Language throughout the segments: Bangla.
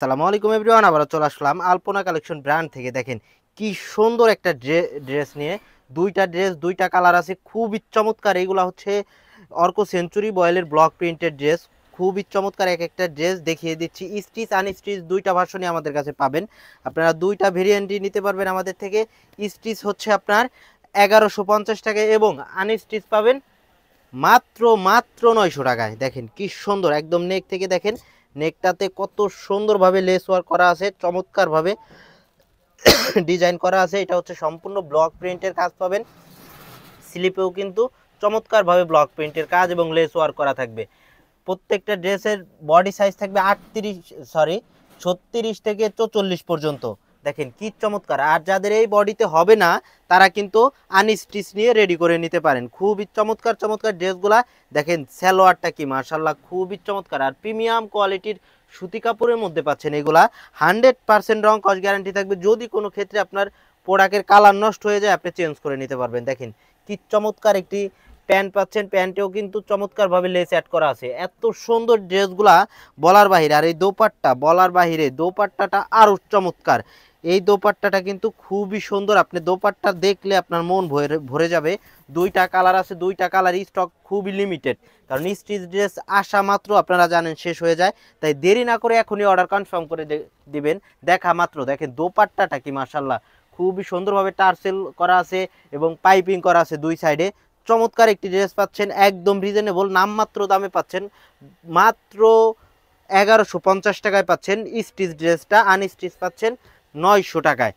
আসসালামু আলাইকুম এভরিওয়ান, আবারও চলে আসলাম আলপনা কালেকশন ব্র্যান্ড থেকে। দেখেন কি সুন্দর একটা ড্রেস নিয়ে, দুইটা ড্রেস দুইটা কালার আছে, খুবই চমৎকার। এইগুলা হচ্ছে অর্ক সেঞ্চুরি বয়েলের ব্লক প্রিন্টেড ড্রেস, খুবই চমৎকার। এক একটা ড্রেস দেখিয়ে দিচ্ছি, স্টিচ আনস্টিচ দুইটা ভার্সনই আমাদের কাছে পাবেন। আপনারা দুইটা ভেরিয়েন্টই নিতে পারবেন আমাদের থেকে। স্টিচ হচ্ছে আপনার 1150 টাকায় এবং আনস্টিচ পাবেন মাত্র মাত্র 900 টাকায়। দেখেন কি সুন্দর, একদম নেক থেকে দেখেন, নেকটাতে কত সুন্দরভাবে লেস ওয়ার্ক করা আছে, চমৎকারভাবে ডিজাইন করা আছে। এটা হচ্ছে সম্পূর্ণ ব্লক প্রিন্টের কাজ পাবেন। স্লিপেও কিন্তু চমৎকারভাবে ব্লক প্রিন্টের কাজ এবং লেস ওয়ার্ক করা থাকবে। প্রত্যেকটা ড্রেসের বডি সাইজ থাকবে 36 থেকে 44 পর্যন্ত। দেখেন কি চমৎকার। আর যাদের এই বডিতে হবে না তারা কিন্তু আনস্টিচ নিয়ে রেডি করে নিতে পারেন। খুবই চমৎকার চমৎকার ড্রেসগুলা। দেখেন সালোয়ারটা কি মাশাআল্লাহ, খুবই চমৎকার। আর প্রিমিয়াম কোয়ালিটির সুতি কাপড়ের মধ্যে পাচ্ছেন এগুলা। 100% রং কস গ্যারান্টি থাকবে। যদি কোনো ক্ষেত্রে আপনার প্রোডাক্টের কালার নষ্ট হয়ে যায় আপনি চেঞ্জ করে নিতে পারবেন। দেখেন কি চমৎকার একটি প্যান্ট পাচ্ছেন, প্যান্টেও কিন্তু চমৎকারভাবে লেস অ্যাড করা আছে। এত সুন্দর ড্রেসগুলা বলার বাহিরে। আর এই দোপাট্টা বলার বাহিরে, দোপাট্টাটা আরও চমৎকার। এই দোপাট্টাটা কিন্তু খুবই সুন্দর, আপনি দোপাট্টা দেখলে আপনার মন ভরে যাবে। দুইটা কালার আছে, দুইটা কালারই স্টক খুবই লিমিটেড, কারণ স্টিচ ড্রেস আসা মাত্র আপনারা জানেন শেষ হয়ে যায়। তাই দেরি না করে এখনই অর্ডার কনফার্ম করে দিবেন দেখা মাত্র। দেখেন দোপাট্টাটা কি মাশাআল্লাহ, খুবই সুন্দরভাবে টার্সেল করা আছে এবং পাইপিং করা আছে দুই সাইডে। চমৎকার একটি ড্রেস পাচ্ছেন, একদম রিজনেবল নামমাত্র দামে পাচ্ছেন। মাত্র 1150 টাকায় পাচ্ছেন স্টিচ ড্রেসটা, আনস্টিচ পাচ্ছেন 900 টাকায়।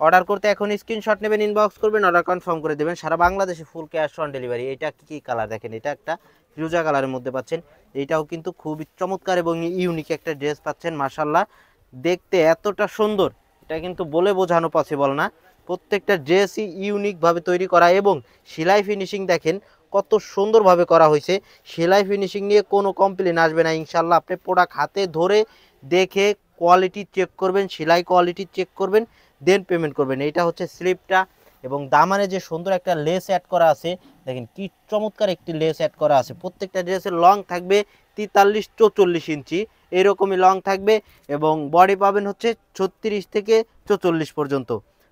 অর্ডার করতে এখন স্ক্রিনশট নেবেন, ইনবক্স করবেন, অর্ডার কনফার্ম করে দেবেন। সারা বাংলাদেশে ফুল ক্যাশ অন ডেলিভারি। এটা কি কালার দেখেন, এটা একটা ফিরোজা কালারের মধ্যে পাচ্ছেন। এটাও কিন্তু খুবই চমৎকার এবং ইউনিক একটা ড্রেস পাচ্ছেন মাশাআল্লাহ। দেখতে এতটা সুন্দর, এটা কিন্তু বলে বোঝানো পসিবল না। প্রত্যেকটা ড্রেসই ইউনিকভাবে তৈরি করা এবং সেলাই ফিনিশিং দেখেন কত সুন্দরভাবে করা হয়েছে। সেলাই ফিনিশিং নিয়ে কোনো কমপ্লেন আসবে না ইনশাল্লাহ। আপনি প্রোডাক্ট হাতে ধরে দেখে কোয়ালিটি চেক করবেন, সেলাই কোয়ালিটি চেক করবেন, দেন পেমেন্ট করবেন। এইটা হচ্ছে স্লিপটা এবং দামানে যে সুন্দর একটা লেস অ্যাড করা আছে, দেখেন কি চমৎকার একটি লেস অ্যাড করা আছে। প্রত্যেকটা ড্রেসের লং থাকবে 43-44 ইঞ্চি, এরকমই লং থাকবে এবং বডি পাবেন হচ্ছে 36 থেকে 44 পর্যন্ত।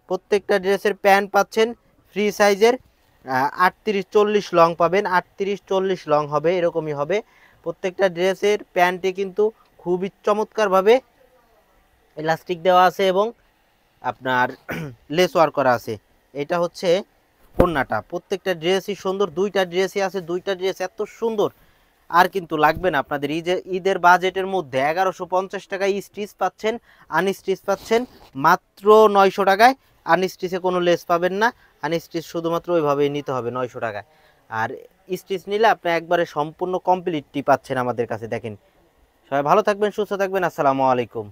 প্রত্যেকটা ড্রেসের প্যান্ট পাচ্ছেন ফ্রি সাইজের, 38-40 লং পাবেন, 38-40 লং হবে, এরকমই হবে। প্রত্যেকটা ড্রেসের প্যান্টে কিন্তু খুবই চমৎকারভাবে ইলাস্টিক দেওয়া আছে এবং আপনার লেস ওয়ার্ক করা আছে। এটা হচ্ছে ওড়নাটা। প্রত্যেকটা ড্রেসই সুন্দর, দুইটা ড্রেসই আছে, দুইটা ড্রেস এত সুন্দর আর কিন্তু লাগবে না আপনাদের। ঈদের বাজেটের মধ্যে 1150 টাকায় স্টিচ পাচ্ছেন, আনস্টিচ পাচ্ছেন মাত্র 900 টাকায়। আনস্টিচে কোনো লেস পাবেন না, আনস্টিচ শুধুমাত্র ওইভাবেই নিতে হবে 900 টাকায়। আর স্টিচ নিলে আপনি একবারে সম্পূর্ণ কমপ্লিটটি পাচ্ছেন আমাদের কাছে। দেখেন সবাই ভালো থাকবেন, সুস্থ থাকবেন, আসসালামু আলাইকুম।